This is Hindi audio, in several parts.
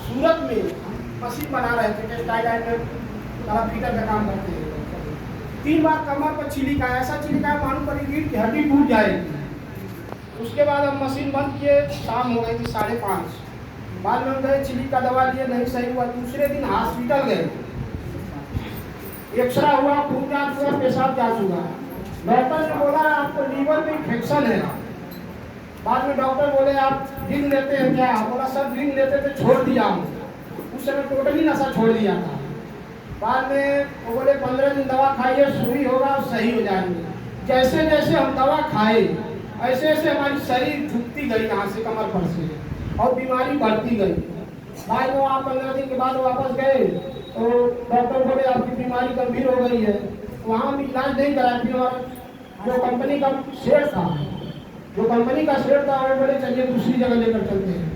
सूरत में मशीन बना रहे थे, टेक्सटाइल में फीटर का काम करते हैं। 3 बार कमर पर छिलिका, ऐसा छिलिका मालूम पड़ी रीढ़ की हड्डी टूट जाएगी। उसके बाद हम मशीन बंद किए, शाम हो गई थी 5:30। बाद में हम गए, छिलिका का दवा लिए, नहीं सही हुआ। दूसरे दिन हॉस्पिटल गए, एक्सरा हुआ, खून जांच हुआ, पेशाब जांच हुआ। डॉक्टर ने बोला आपको लीवर में इन्फेक्शन है। बाद में डॉक्टर बोले आप ड्रिंक लेते हैं क्या? बोला सर ड्रिंक लेते थे, छोड़ दिया हूँ। उस समय टोटली नशा छोड़ दिया था। बाद में वो बोले 15 दिन दवा खाइए, सुई होगा सही हो जाएंगे। जैसे जैसे हम दवा खाए ऐसे ऐसे हमारी शरीर झुकती गई यहाँ से, कमर पर से, और बीमारी बढ़ती गई। बाद में वहाँ 15 दिन के बाद वापस गए तो डॉक्टर बोले आपकी बीमारी गंभीर हो गई है। वहाँ हम इलाज नहीं कराया। फिर जो कंपनी का शेयर था वो बोले चलिए दूसरी जगह लेकर चलते हैं।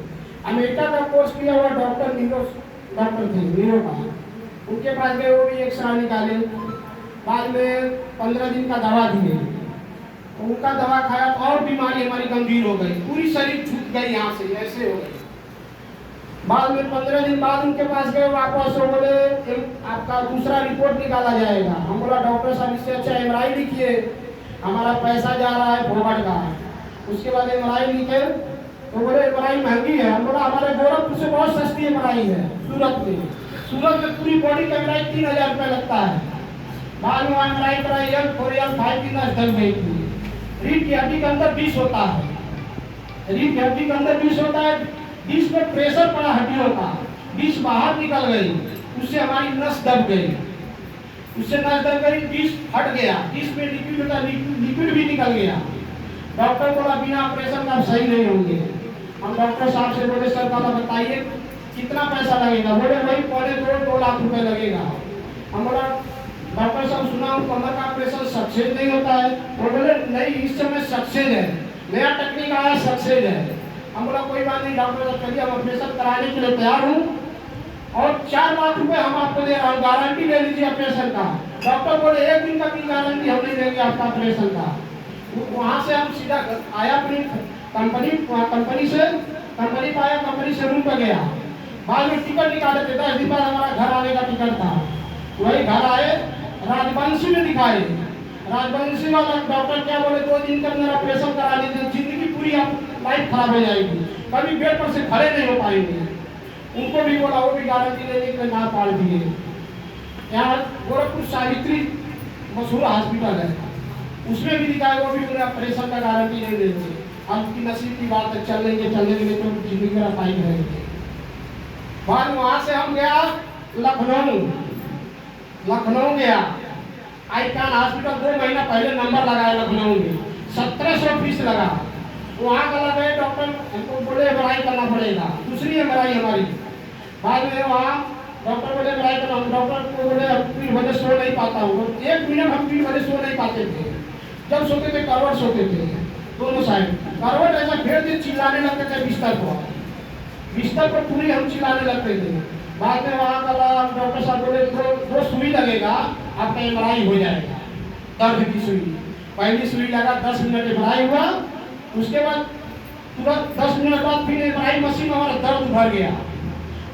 अमेरिका का कोर्स किया हुआ डॉक्टर थे नीरो का, उनके पास गए, वो भी एक्सरा निकाले। बाद में 15 दिन का दवा दिए, उनका दवा खाया तो और बीमारी हमारी गंभीर हो गई, पूरी शरीर छूट गई यहाँ से, ऐसे हो गई। बाद में 15 दिन बाद उनके पास गए वापस, वो बोले आपका दूसरा रिपोर्ट निकाला जाएगा। हम बोला डॉक्टर साहब इससे अच्छा MRI लिखिए, हमारा पैसा जा रहा है फोकट का। उसके बाद MRI लिखे तो बोले MRI महंगी है। हम बोला हमारे गोरखपुर से बहुत सस्ती MRI है सूरत में पूरी बॉडी का MRI 3000 रुपये लगता है। बाद में MRI कराई, L4 L5 की नस ढल गई थी। रीढ़ की हड्डी के अंदर विष होता है, विष में प्रेशर पड़ा हड्डियों का, विष बाहर निकल गई, उससे हमारी नस दब गई, विष फट गया, विष में लिक्विड भी निकल गया। डॉक्टर बोला बिना ऑपरेशन का सही नहीं होंगे। हम डॉक्टर साहब से बोले सर दादा बताइए कितना पैसा लगेगा? बोले वही 2.5 लाख रुपए लगेगा। हम बोला डॉक्टर साहब सुना हूँ कमर का ऑपरेशन सक्सेस नहीं होता है। वो बोले नहीं इस समय सक्सेस है, नया टेक्निक आया सक्सेस है। हम बोला कोई बात नहीं डॉक्टर साहब चलिए हम ऑपरेशन कराने के लिए तैयार हूँ और 4 लाख रुपए हम आपको दे रहा हूँ, गारंटी ले लीजिए ऑपरेशन का। डॉक्टर बोले 1 दिन का भी गारंटी हम नहीं देंगे आपका ऑपरेशन का। वहाँ से हम सीधा आया अपनी कंपनी पाया, कंपनी से रूम पर गया। बाद में टिकट निकाले थे, 10 दिन बाद हमारा घर आने का टिकट था। वही घर आए, राजवंशी में दिखाए। राजवंशी वाला डॉक्टर क्या बोले 2 दिन के अंदर ऑपरेशन करा लीजिए, जिंदगी पूरी आप लाइफ खराब हो जाएगी, कभी बेड पर से खड़े नहीं हो पाएंगे। उनको भी बोला, वो भी गारंटी लेने के ना पाल दिए। यहाँ गोरखपुर सावित्री मशहूर हॉस्पिटल है, उसमें भी दिखाया, वो भी उन्हें ऑपरेशन का गारंटी नहीं देते। आपकी नसीब की बात है, चलने के लिए तो जिंदगी का पाई रहेंगे। बाद वहाँ से हम गया लखनऊ गया, आईकान हॉस्पिटल 2 महीना पहले नंबर लगाया लखनऊ में, 1700 फीस लगा। वहाँ गला गए, डॉक्टर हमको बोले MRI करना पड़ेगा, दूसरी MRI हमारी। बाद में वहाँ डॉक्टर बोले MRI करना, हम डॉक्टर को बोले पीठ भले सो नहीं पाता हूँ। 1 मिनट हम पीठ भले सो नहीं पाते थे, जब सोते थे करवट सोते थे, दोनों साइड करवट ऐसा फेर दिन चिल्लाने लगते थे बिस्तर पर पूरी हम चिल्लाने लगते थे। बाद में वहाँ का डॉक्टर साहब बोले 2 सुई लगेगा आपका MRI हो जाएगा, दर्द की सुई। पहली सुई लगा, 10 मिनट MRI हुआ, उसके बाद तुरंत 10 मिनट बाद फिर MRI मशीन हमारा दर्द भर गया।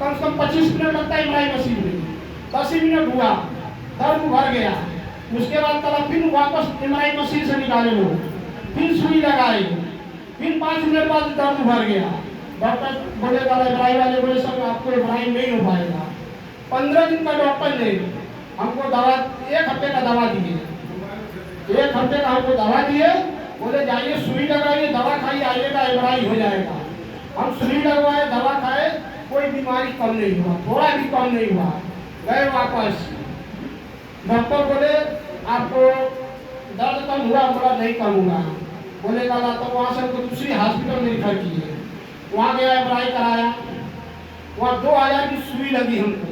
कम से कम 25 मिनट लगता है MRI मशीन में, 10 ही मिनट हुआ दर्द भर गया। उसके बाद कल फिर वापस MRI मशीन से निकाले लोग, फिर सुई लगाए, फिर 5 मिनट बाद दर्द भर गया। डॉक्टर बोले MRI वाले बोले सर आपको MRI नहीं हो पाएगा। 15 दिन का डॉक्टर ने हमको दवा, 1 हफ्ते का दवा दिए, 1 हफ्ते का हमको दवा दिए। बोले जाइए सुई लगाइए, दवा खाइए, आइएगा MRI हो जाएगा। हम सुई लगवाए, दवा खाए, कोई बीमारी कम नहीं हुआ, थोड़ा भी कम नहीं हुआ। गए वापस, डॉक्टर बोले आपको दर्द कम हुआ? बोला नहीं कम हुआ। बोले तो वहाँ से हमको दूसरी हॉस्पिटल में रिफर किए। वहाँ गया, MRI कराया, वहाँ 2000 की सुई लगी हमको,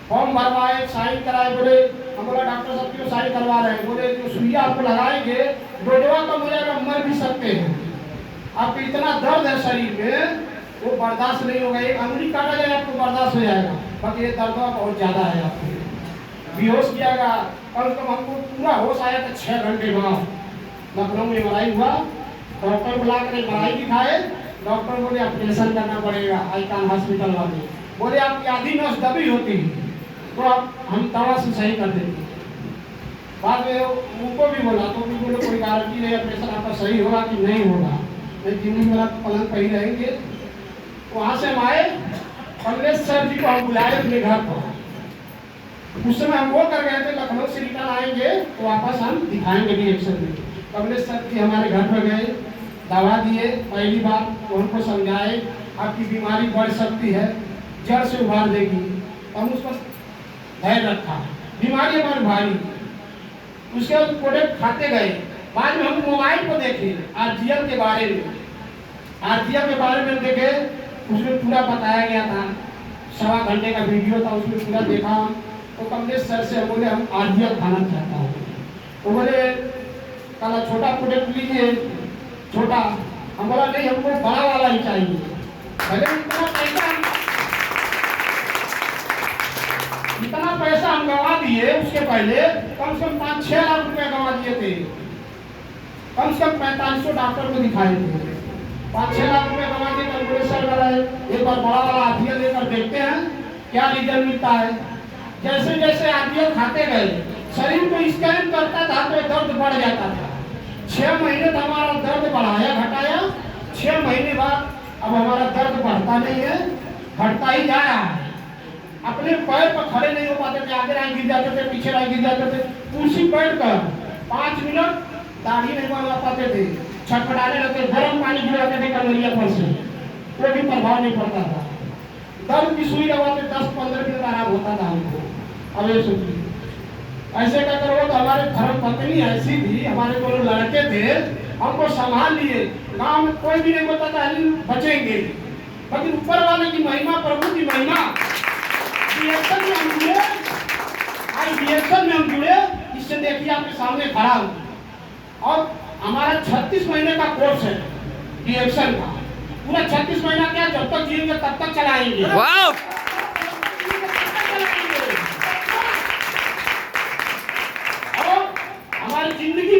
फॉर्म भरवाए, साइन कराए। बोले हम बोला डॉक्टर साहब क्यों साइन करवा रहे हैं? बोले जो सुइया आपको लगाएंगे डोजवा कम हो जाएगा, मर भी सकते हैं, आपको इतना दर्द है शरीर में वो बर्दाश्त नहीं होगा, 1 अंगुली काटा जाए आपको बर्दाश्त हो जाएगा, बाकी ये दर्द बहुत ज़्यादा है, आपको बेहोश कियागा। कम से कम हमको पूरा होश आया था 6 घंटे बाद। लखनऊ में MRI हुआ, डॉक्टर बुला कर MRI दिखाए, डॉक्टर बोले ऑपरेशन करना पड़ेगा आईकान हॉस्पिटल वाले। बोले आपकी आधी नस दबी होती तो आप हम दवा से सही कर देंगे। बाद में उनको भी बोला तो भी बोले कोई गारंटी नहीं, ऑपरेशन आपका सही होगा कि नहीं होगा, नहीं जिंदगी मेरा पलंग पर ही रहेंगे। वहाँ से हम आए, कमलेश सर जी को हम बुलाए अपने घर पर। उस समय हम वो कर गए थे, लखनऊ से रिटर्न आएंगे तो वापस हम दिखाएंगे रिएक्शन में। कमलेश सर जी हमारे घर पर गए, दवा दिए, पहली बार वो हमको समझाए आपकी बीमारी बढ़ सकती है, जड़ से उभार देगी। हम उसको धैर्य रखा, बीमारी हमारी भारी। उसके बाद प्रोडक्ट खाते गए। बाद में हम मोबाइल को देखे आरजीएल के बारे में, आरजीएल के बारे में देखे, उसमें पूरा बताया गया था, 1.25 घंटे का वीडियो था, उसमें पूरा देखा। तो कमलेश सर से बोले हम आरजीएल खाना चाहता हूँ। तो बोले कल छोटा प्रोडक्ट लीजिए, छोटा। हम बोला नहीं, हमको बड़ा वाला ही चाहिए। भले इतना पैसा हम गंवा दिए, उसके पहले कम से कम 5-6 लाख रुपए गंवा दिए थे। कम से कम 4500 डॉक्टर को दिखाए थे, 5-6 लाख रुपए गंवा दिए। कैलकुलेशन कराए, एक बार बड़ा वाला आरजीएल लेकर देखते हैं क्या रिजल्ट मिलता है। जैसे जैसे आरजीएल खाते गए, शरीर को स्कैन करता था तो दर्द बढ़ जाता था। 6 महीने तो हमारा दर्द बढ़ाया घटाया, 6 महीने बाद अब हमारा दर्द बढ़ता नहीं है, घटता ही जा रहा है। अपने पैर पर खड़े नहीं हो पाते थे, आगे राय गिर जाते थे, पीछे राय गिर जाते थे। कुर्सी बैठ कर 5 मिनट दाढ़ी नहीं बनवा पाते थे, छटपटाने लगते, गर्म पानी गिराते थे कमरिया पर से, कोई भी प्रभाव नहीं पड़ता था। दर्द की सुई लगाते 10-15 मिनट आराम होता था हमको। अब ये सोचिए, ऐसे क्या करो तो हमारे धर्म पत्नी ऐसी थी, हमारे दोनों लड़के थे, हमको संभाल लिए। गांव में कोई भी नहीं बोलता था बचेंगे, लेकिन ऊपर वाले की महिमा, प्रभु की महिमा, रिएक्शन में हम जुड़े। आज रिएक्शन में हम जुड़े, इससे देखिए आपके सामने खड़ा हूँ। और हमारा 36 महीने का कोर्स है रिएक्शन का, पूरा 36 महीना क्या, जब तक जिएंगे तब तक चलाएंगे। जिंदगी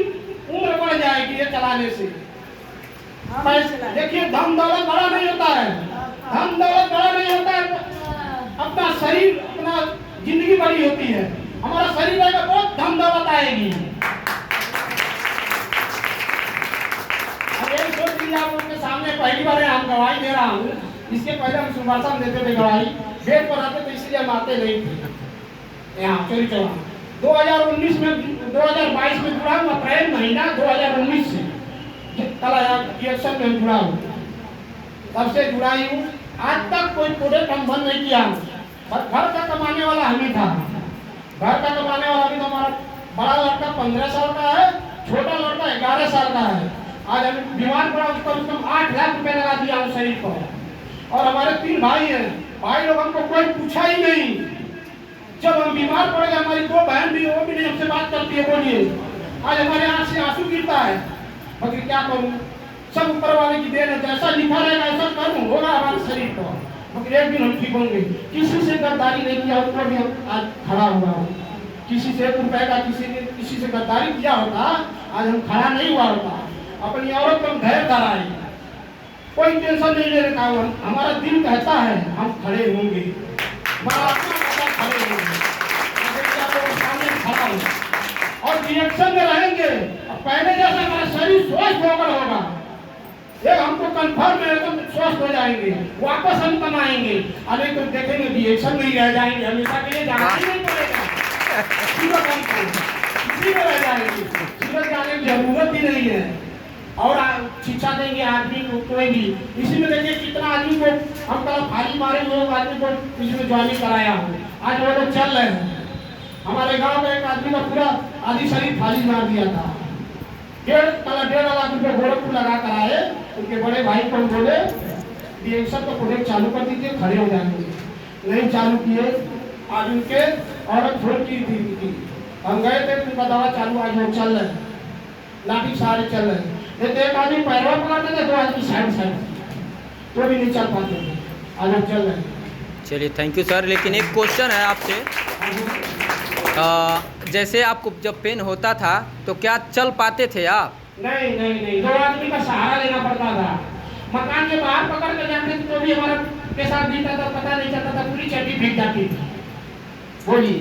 उम्र बढ़ जाएगी ये चलाने से। देखिए धन दौलत बड़ा नहीं होता है, धन दौलत बड़ा नहीं होता है, अपना शरीर, अपना जिंदगी बड़ी होती है। हमारा शरीर रहेगा बहुत धन दौलत आएगी। अब यही सोच लीजिए, आप उनके सामने पहली बार हम गवाही दे रहा हूँ। इसके पहले हम सुबह देते थे गवाही, बेड पर आते तो इसलिए हम आते नहीं थे यहाँ चोरी चौरा। 2019 में 2022 में जुड़ा हूँ, अप्रैल महीना 2019 से कल रिएक्शन में जुड़ा हूँ, तब से जुड़ा ही हूँ। आज तक कोई प्रोडक्ट हम बंद नहीं किया। घर का कमाने वाला हम ही था, घर का कमाने वाला भी तो हमारा बड़ा लड़का 15 साल का है, छोटा लड़का 11 साल का है। आज हम बीमार पड़ा, उसको 8 लाख रुपए लगा दिया उस शरीर पर। और हमारे 3 भाई हैं, भाई लोग हमको कोई पूछा ही नहीं। जब हम बीमार पड़ गए, हमारी 2 बहन भी, वो भी नहीं हमसे बात करती है। बोलिए, आज हमारे आंख से आंसू गिरता है, मगर क्या करूं, सब ऊपर वाले की देन है। जैसा लिखा रहेगा ऐसा करूं, होगा हमारे शरीर को, मगर एक दिन हम ठीक होंगे। किसी से गद्दारी नहीं किया, ऊपर भी हम आज खड़ा हुआ हूँ। किसी से 1 रुपए का किसी से गद्दारी किया होता, आज हम खड़ा नहीं हुआ होता। अपनी औरत को धैर्य कराए, कोई टेंशन नहीं लेने का। हमारा दिल कहता है हम खड़े होंगे, और रिएक्शन में रहेंगे। पहले जैसा हमारा शरीर स्वस्थ होकर होगा, ये हमको कंफर्म है, तो स्वस्थ हो जाएंगे, वापस हम कमाएंगे। अरे तो देखेंगे रिएक्शन में ही रह जाएंगे, हमेशा के लिए जाना ही नहीं पड़ेगा, इसी में रह जाएंगे, सूरत जाने की जरूरत ही नहीं है। और शिक्षा देंगे आदमी को, कोई भी। इसी में देखिए कितना आदमी को हम कल फाली मारे लोग, आदमी को इसमें ज्वाइनिंग कराया हो, आज वो लोग चल रहे हैं। हमारे गांव में एक आदमी का पूरा आधी शरीर फाली मार दिया था। 1.5 लाख रुपए गोरखपुर लगा कर आए, उनके बड़े भाई को बोले रिएक्शन का प्रोजेक्ट चालू कर दीजिए, खड़े हो जाएंगे। नहीं चालू किए, आज उनके औरत छोड़ की थी, हम गए थे, उनका दवा चालू, आज वो चल रहे हैं, लाठी सारे चल रहे हैं। एक आदमी पैरवा पकड़ते थे, 2 आदमी साइड तो भी नहीं चल पाते थे, आज हम चल रहे हैं। चलिए थैंक यू सर। लेकिन एक क्वेश्चन है आपसे, जैसे आपको जब पेन होता था तो क्या चल पाते थे आप? नहीं, 2 आदमी का सहारा लेना पड़ता था। मकान के बाहर पकड़ के जाते थे तो भी हमारा पेशाब गिरता था, पता नहीं चलता था, पूरी चड्डी भीग जाती थी। बोलिए,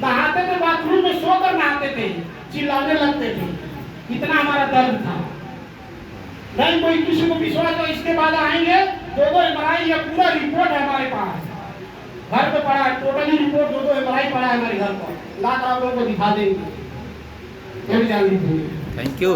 नहाते थे बाथरूम में, सोकर नहाते थे, चिल्लाने लगते थे, इतना हमारा दर्द था। नहीं कोई किसी को विश्वास हो, इसके बाद आएंगे 2-2 एमआरआई या पूरा रिपोर्ट है हमारे पास, घर पे पड़ा है, टोटली रिपोर्ट 2-2 एमआरआई पड़ा है हमारे घर पर, लाकर आप लोगों को दिखा देंगे। Thank you.